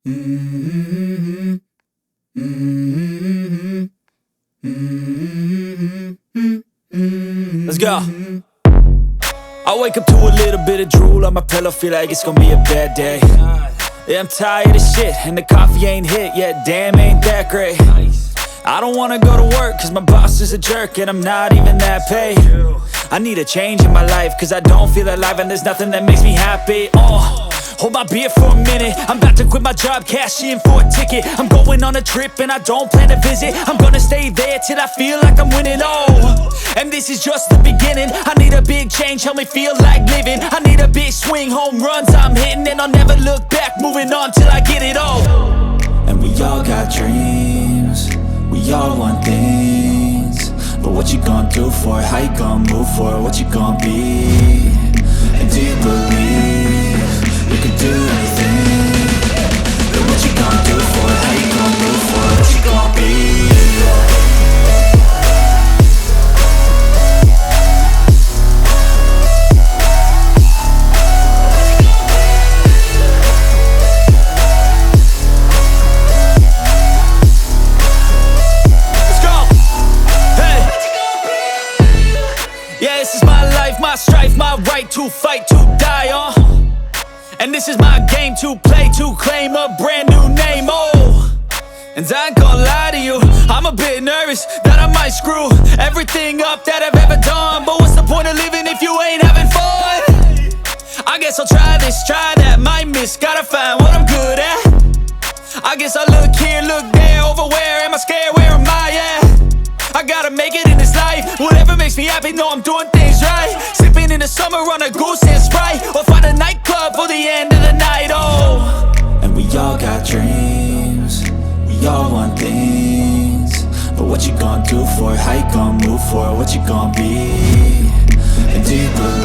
Mm-hmm. Mm-hmm. Mm-hmm. Let's go. I wake up to a little bit of drool on my pillow, feel like it's gonna be a bad day. Yeah, I'm tired of shit, and the coffee ain't hit yet, damn, ain't that great. I don't wanna go to work, cause my boss is a jerk, and I'm not even that paid. I need a change in my life, cause I don't feel alive, and there's nothing that makes me happy. Hold my beer for a minute, I'm about to quit my job, cash in for a ticket. I'm going on a trip and I don't plan to visit. I'm gonna stay there till I feel like I'm winning, and this is just the beginning. I need a big change, help me feel like living. I need a big swing, home runs I'm hitting, and I'll never look back, moving on till I get it all. And we all got dreams, we all want things, but what you gonna do for it? How you gonna move for it? What you gonna be? And do you believe you can do anything? But what you gonna do for it? How you gonna move for it? What you gonna be? Yeah, this is my life, my strife, my right to fight, to die on. And this is my game to play, to claim a brand new name, And I ain't gonna lie to you, I'm a bit nervous that I might screw everything up that I've ever done. But what's the point of living if you ain't having fun? I guess I'll try this, try that, might miss, gotta find what I'm good at. I guess I look here, look there, over where am I scared, where am I at? I gotta make it in this life, whatever makes me happy, know I'm doing things right. Sipping in the summer on a goose and Sprite, or find a nightclub for the end of the night, And we all got dreams, we all want things, but what you gonna do for it? How you gonna move for it? What you gonna be? And do you believe